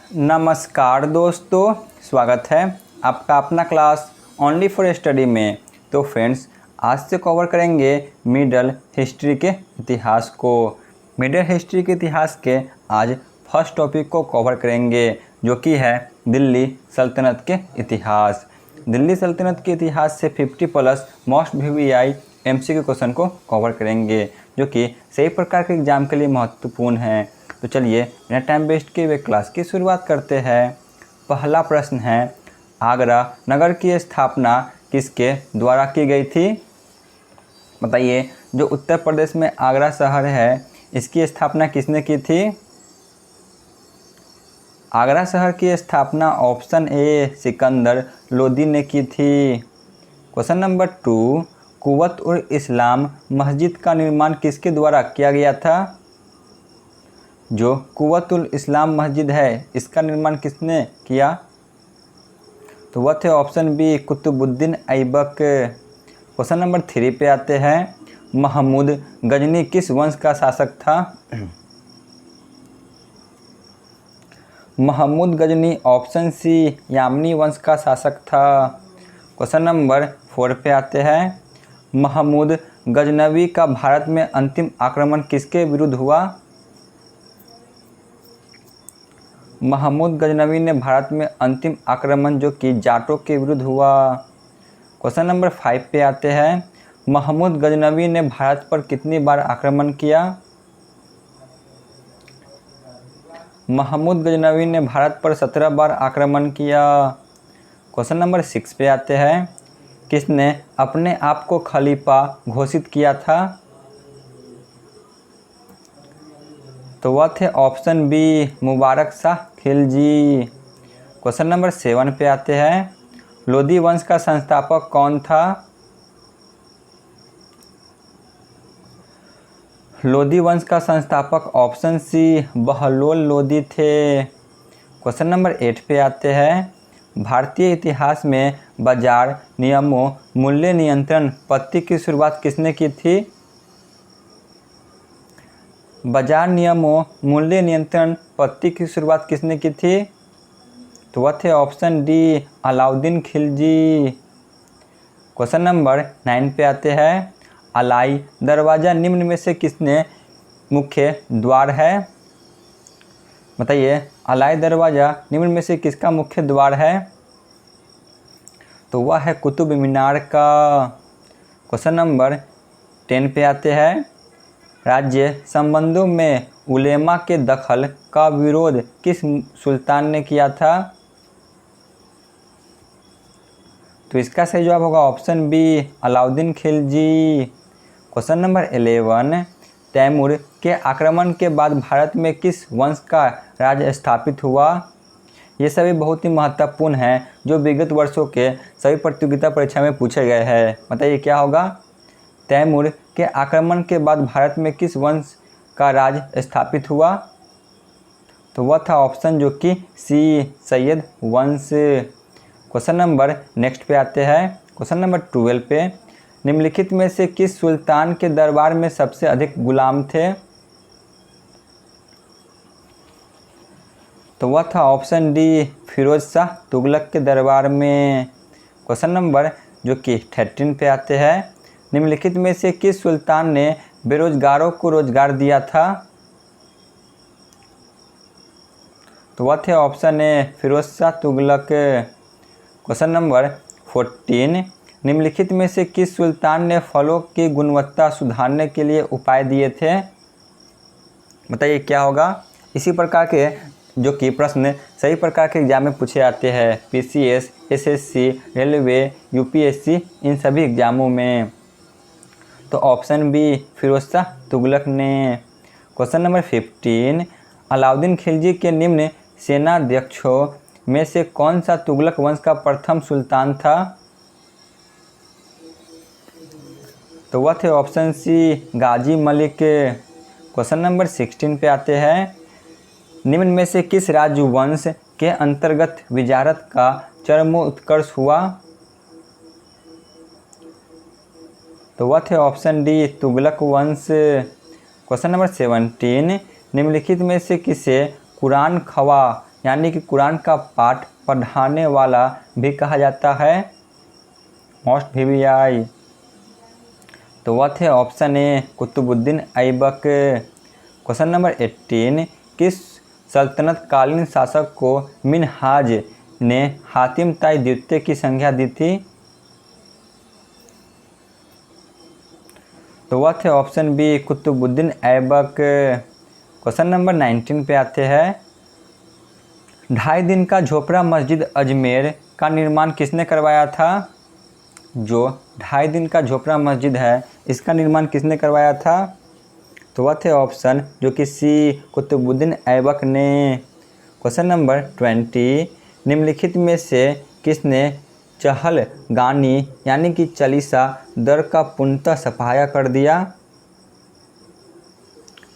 नमस्कार दोस्तों, स्वागत है आपका अपना क्लास ओनली फॉर स्टडी में। तो फ्रेंड्स, आज से कवर करेंगे मिडल हिस्ट्री के इतिहास को। मिडल हिस्ट्री के इतिहास के आज फर्स्ट टॉपिक को कवर करेंगे, जो कि है दिल्ली सल्तनत के इतिहास। दिल्ली सल्तनत के इतिहास से 50+ मोस्ट VVI MCQ क्वेश्चन को कवर करेंगे, जो कि सही प्रकार के एग्जाम के लिए महत्वपूर्ण हैं। तो चलिए बिना टाइम वेस्ट किए हुए क्लास की शुरुआत करते हैं। पहला प्रश्न है, आगरा नगर की स्थापना किसके द्वारा की गई थी? बताइए, जो उत्तर प्रदेश में आगरा शहर है, इसकी स्थापना किसने की थी? आगरा शहर की स्थापना ऑप्शन ए सिकंदर लोदी ने की थी। क्वेश्चन नंबर 2, कुव्वत उल इस्लाम मस्जिद का निर्माण किसके द्वारा किया गया था? जो कुव्वत उल इस्लाम मस्जिद है, इसका निर्माण किसने किया? तो वह थे option B Qutubuddin Aibak. Question number 3 पे आते हैं, महमूद गजनी किस वंश का शासक था? महमूद गजनी ऑप्शन सी यामनी वंश का शासक था। क्वेश्चन नंबर 4 पे आते हैं, महमूद गजनवी का भारत में अंतिम आक्रमण किसके विरुद्ध हुआ? महमूद गजनवी ने भारत में अंतिम आक्रमण जो कि जाटों के विरुद्ध हुआ। क्वेश्चन नंबर 5 पे आते हैं, महमूद गजनवी ने भारत पर कितनी बार आक्रमण किया? महमूद गजनवी ने भारत पर 17 बार आक्रमण किया। क्वेश्चन नंबर 6 पे आते हैं, किसने अपने आप को खलीफा घोषित किया था? तो वह थे option B Mubarak Shah Khilji. Question number 7 पे आते हैं, लोदी वंश का संस्थापक कौन था? लोदी वंश का संस्थापक ऑप्शन सी बहलोल लोदी थे। क्वेश्चन नंबर 8 पे आते हैं, भारतीय इतिहास में बाजार नियमों मूल्य नियंत्रण पद्धति की शुरुआत किसने की थी? बाजार नियमों मूल्य नियंत्रण पद्धति की शुरुआत किसने की थी? तो वह थे option D Alauddin Khilji. Question number 9 पे आते हैं, अलाई दरवाज़ा निम्न में से किसने मुख्य द्वार है? बताइए, अलाई दरवाज़ा निम्न में से किसका मुख्य द्वार है? तो वह है कुतुब मीनार का। क्वेश्चन नंबर 10 पे आते हैं, राज्य संबंधों में उलेमा के दखल का विरोध किस सुल्तान ने किया था? तो इसका सही जवाब होगा option B Alauddin Khilji. Question number 11, Timur के आक्रमण के बाद भारत में किस वंश का राज स्थापित हुआ? ये सभी बहुत ही महत्वपूर्ण हैं, जो विगत वर्षों के सभी प्रतियोगिता परीक्षा में पूछे गए हैं। बताइए क्या होगा? तैमूर के आक्रमण के बाद भारत में किस वंश का राज स्थापित हुआ? तो वह था ऑप्शन जो कि सी सैयद वंश। क्वेश्चन नंबर नेक्स्ट पे आते हैं, क्वेश्चन नंबर 12 पे, निम्नलिखित में से किस सुल्तान के दरबार में सबसे अधिक गुलाम थे? तो वह था ऑप्शन डी फिरोज शाह तुगलक के दरबार में। क्वेश्चन नंबर जो कि 13 पे आते हैं, निम्नलिखित में से किस सुल्तान ने बेरोजगारों को रोजगार दिया था? तो वह थे option A Firoz Shah Tughlaq. Question number 14, निम्नलिखित में से किस सुल्तान ने फलों की गुणवत्ता सुधारने के लिए उपाय दिए थे? बताइए क्या होगा? इसी प्रकार के जो कि प्रश्न सही प्रकार के एग्जाम में पूछे जाते हैं, PCS, SSC, रेलवे, UPSC, इन सभी एग्जामों में। तो ऑप्शन बी फिरोज शाह तुगलक ने। क्वेश्चन नंबर 15, अलाउद्दीन खिलजी के निम्न सेनाध्यक्षों में से कौन सा तुगलक वंश का प्रथम सुल्तान था? तो वह थे ऑप्शन सी गाजी मलिक। क्वेश्चन नंबर 16 पे आते हैं, निम्न में से किस राजवंश के अंतर्गत विजारत का चरमोत्कर्ष हुआ? तो वह थे ऑप्शन डी तुगलक वंश। क्वेश्चन नंबर 17, निम्नलिखित में से किसे कुरान खवा यानी कि कुरान का पाठ पढ़ाने वाला भी कहा जाता है? Most VVI। तो वह थे option A Qutubuddin Aibak. Question number 18, किस सल्तनत कालीन शासक को मिनहाज ने हातिम ताई द्वितीय की संज्ञा दी थी? तो वह थे option B Qutubuddin Aibak. Question number 19 पे आते हैं, 2.5 दिन का झोपड़ा मस्जिद अजमेर का निर्माण किसने करवाया था? जो 2.5 दिन का झोपड़ा मस्जिद है इसका निर्माण किसने करवाया था? तो वह थे ऑप्शन जो कि सी कुतुबुद्दीन ऐबक ने। क्वेश्चन नंबर 20, निम्नलिखित में से किसने चहल गानी यानी कि चालीसा दर का पूर्णतः सफाया कर दिया?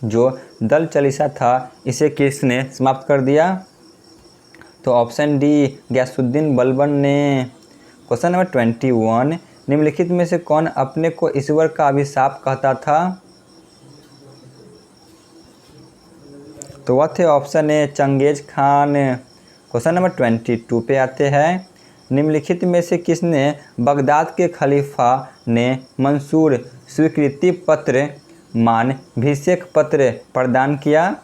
जो दल चालीसा था इसे किसने समाप्त कर दिया? तो ऑप्शन डी गयासुद्दीन बलबन ने। क्वेश्चन नंबर 21, निम्नलिखित में से कौन अपने को ईश्वर का अभिशाप कहता था? तो वह थे option A Genghis Khan. Question number 22 पे आते हैं, निम्नलिखित में से किसने बगदाद के खलीफा ने मंसूर स्वीकृति पत्र मानभिषेक पत्र प्रदान किया?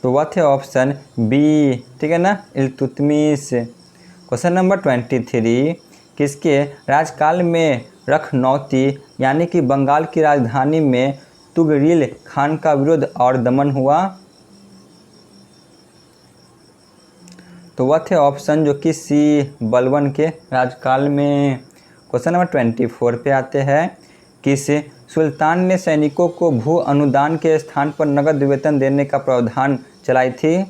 तो वह थे ऑप्शन बी, ठीक है ना, इल्तुतमिश। क्वेश्चन नंबर 23, किसके राजकाल में रखनौती यानी कि बंगाल की राजधानी में तुगरिल खान का विरोध और दमन हुआ? तो वह थे ऑप्शन जो कि सी बलबन के राजकाल में। क्वेश्चन नंबर 24 पे आते हैं, किस सुल्तान ने सैनिकों को भू अनुदान के स्थान पर नगद वेतन देने का प्रावधान चलाई थी?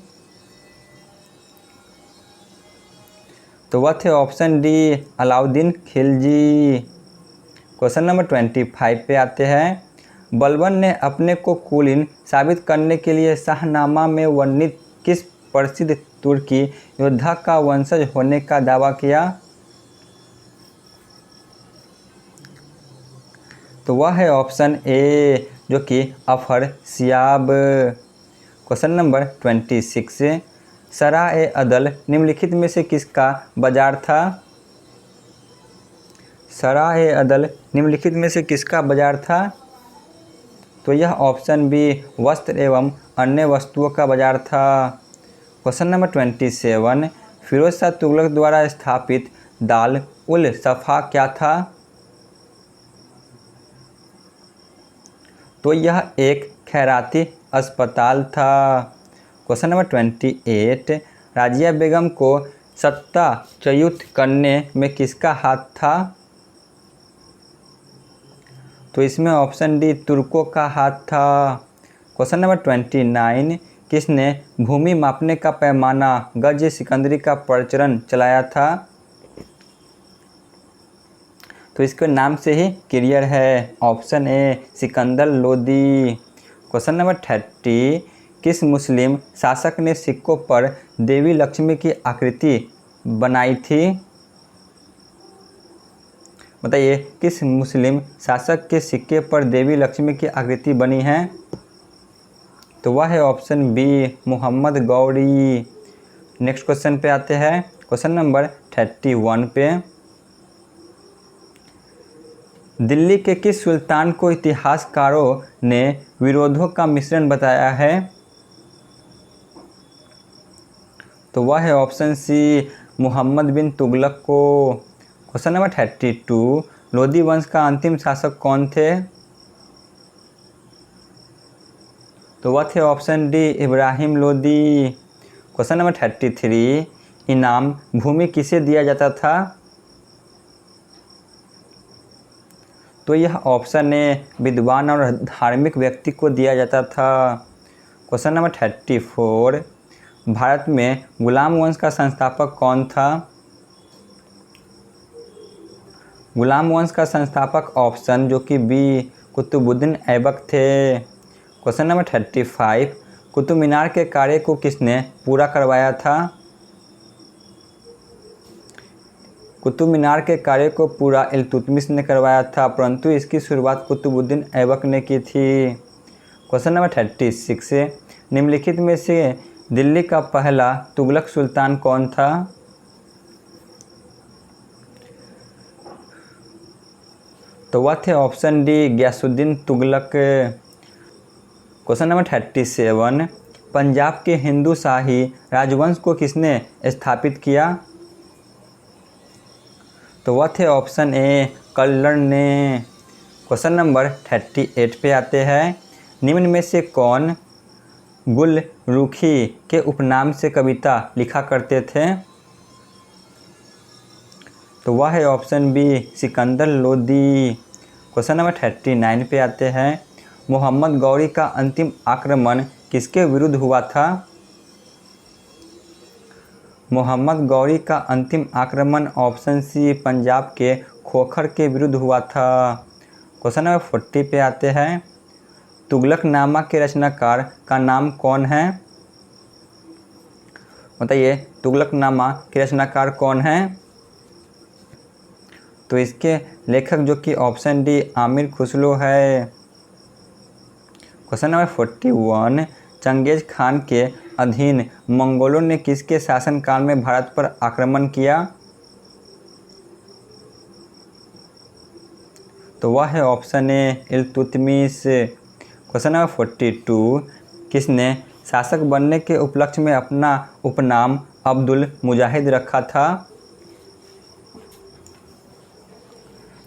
तो वह थे option D Alauddin Khilji. Question number 25 पे आते हैं, बलबन ने अपने को कुलीन साबित करने के लिए शाहनामा में वर्णित किस प्रसिद्ध तुर्की योद्धा का वंशज होने का दावा किया? तो वह है ऑप्शन ए जो कि अफरसियाब। क्वेश्चन नंबर 26, सराय अदल निम्नलिखित में से किसका बाजार था? सराय अदल निम्नलिखित में से किसका बाजार था? तो यह ऑप्शन बी वस्त्र एवं अन्य वस्तुओं का बाजार था। क्वेश्चन नंबर 27, फिरोज शाह तुगलक द्वारा स्थापित दाल उल सफ़ा क्या था? तो यह एक खैराती अस्पताल था। क्वेश्चन नंबर 28, राजिया बेगम को सत्ताच्युत करने में किसका हाथ था? तो इसमें ऑप्शन डी तुर्कों का हाथ था। क्वेश्चन नंबर 29, किसने भूमि मापने का पैमाना गज सिकंदरी का प्रचलन चलाया था? तो इसके नाम से ही क्लियर है, option A Sikandar Lodi. Question number 30, किस मुस्लिम शासक ने सिक्कों पर देवी लक्ष्मी की आकृति बनाई थी? बताइए किस मुस्लिम शासक के सिक्के पर देवी लक्ष्मी की आकृति बनी है? तो वह है option B Mohammad Ghori. Next question पे आते हैं, क्वेश्चन नंबर 31 पे, दिल्ली के किस सुल्तान को इतिहासकारों ने विरोधों का मिश्रण बताया है? तो वह है ऑप्शन सी मोहम्मद बिन तुगलक को। क्वेश्चन नंबर 32, लोदी वंश का अंतिम शासक कौन थे? तो वह थे option D Ibrahim Lodi. Question number 33, इनाम भूमि किसे दिया जाता था? तो यह ऑप्शन ए विद्वान और धार्मिक व्यक्ति को दिया जाता था। क्वेश्चन नंबर 34, भारत में गुलाम वंश का संस्थापक कौन था? गुलाम वंश का संस्थापक ऑप्शन जो कि बी कुतुबुद्दीन ऐबक थे। क्वेश्चन नंबर 35, कुतुब मीनार के कार्य को किसने पूरा करवाया था? कुतुब मीनार के कार्य को पूरा इल्तुतमिश ने करवाया था, परंतु इसकी शुरुआत कुतुबुद्दीन ऐबक ने की थी। क्वेश्चन नंबर 36, निम्नलिखित में से दिल्ली का पहला तुगलक सुल्तान कौन था? तो वह थे option D Ghiyasuddin Tughlaq. Question number 37, Punjab के हिंदू शाही राजवंश को किसने स्थापित किया? तो वह थे ऑप्शन ए कल्लर ने। क्वेश्चन नंबर 38 पे आते हैं, निम्न में से कौन गुलरुखी के उपनाम से कविता लिखा करते थे? तो वह है option B Sikandar Lodi. Question number 39 पे आते हैं, मोहम्मद गौरी का अंतिम आक्रमण किसके विरुद्ध हुआ था? मोहम्मद गौरी का अंतिम आक्रमण ऑप्शन सी पंजाब के खोखर के विरुद्ध हुआ था। क्वेश्चन नंबर 40 पे आते हैं, तुगलकनामा के रचनाकार का नाम कौन है? बताइए तुगलकनामा के रचनाकार कौन है? तो इसके लेखक जो कि ऑप्शन डी आमिर खुसरो है। क्वेश्चन नंबर 41, चंगेज खान के अधीन मंगोलों ने किसके शासनकाल में भारत पर आक्रमण किया? तो वह है option A Iltutmish. Question number 42, किसने शासक बनने के उपलक्ष्य में अपना उपनाम अब्दुल मुजाहिद रखा था?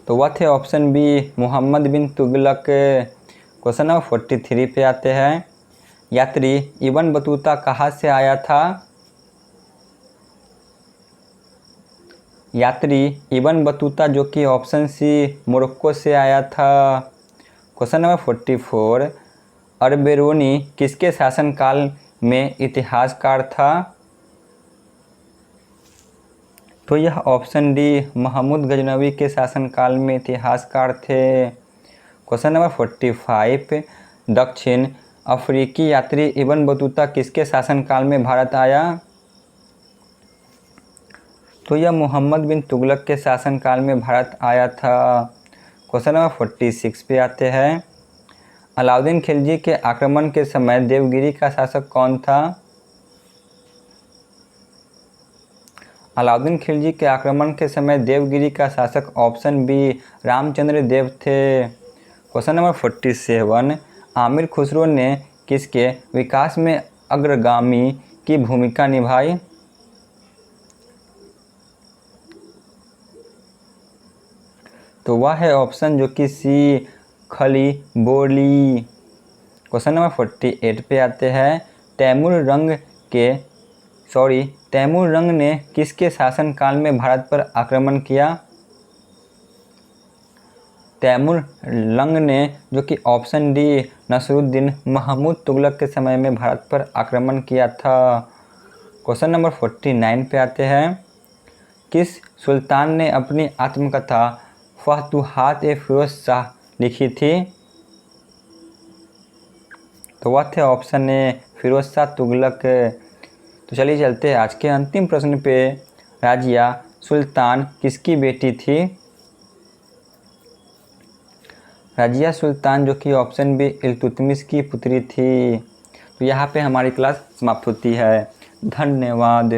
तो वह थे ऑप्शन बी मोहम्मद बिन तुगलक। क्वेश्चन नंबर 43 पे आते हैं, यात्री इब्न बतूता कहाँ से आया था? यात्री इब्न बतूता जो कि ऑप्शन सी मोरक्को से आया था। क्वेश्चन नंबर 44, अरबेरोनी किसके शासनकाल में इतिहासकार था? तो यह ऑप्शन डी महमूद गजनवी के शासनकाल में इतिहासकार थे। क्वेश्चन नंबर 45, दक्षिण अफ्रीकी यात्री इब्न बतूता किसके शासनकाल में भारत आया? तो यह मोहम्मद बिन तुगलक के शासनकाल में भारत आया था। क्वेश्चन नंबर 46 पे आते हैं, अलाउद्दीन खिलजी के आक्रमण के समय देवगिरी का शासक कौन था? अलाउद्दीन खिलजी के आक्रमण के समय देवगिरी का शासक ऑप्शन बी रामचंद्र देव थे। क्वेश्चन नंबर 47, आमिर खुसरो ने किसके विकास में अग्रगामी की भूमिका निभाई? तो वह है ऑप्शन जो कि सी खलीबोली। क्वेश्चन नंबर 48 पे आते हैं, तैमूर रंग ने किसके शासनकाल में भारत पर आक्रमण किया? तैमूर लंग ने जो कि ऑप्शन डी नसरुद्दीन महमूद तुगलक के समय में भारत पर आक्रमण किया था। क्वेश्चन नंबर 49 पे आते हैं, किस सुल्तान ने अपनी आत्मकथा फतुहात-ए-फिरोज शाह लिखी थी? तो वह थे ऑप्शन ए फिरोज शाह तुगलक। तो चलिए चलते हैं आज के अंतिम प्रश्न पे, राजिया सुल्तान किसकी बेटी थी? राजिया सुल्तान जो कि ऑप्शन बी इल्तुतमिश की पुत्री थी। तो यहाँ पे हमारी क्लास समाप्त होती है। धन्यवाद।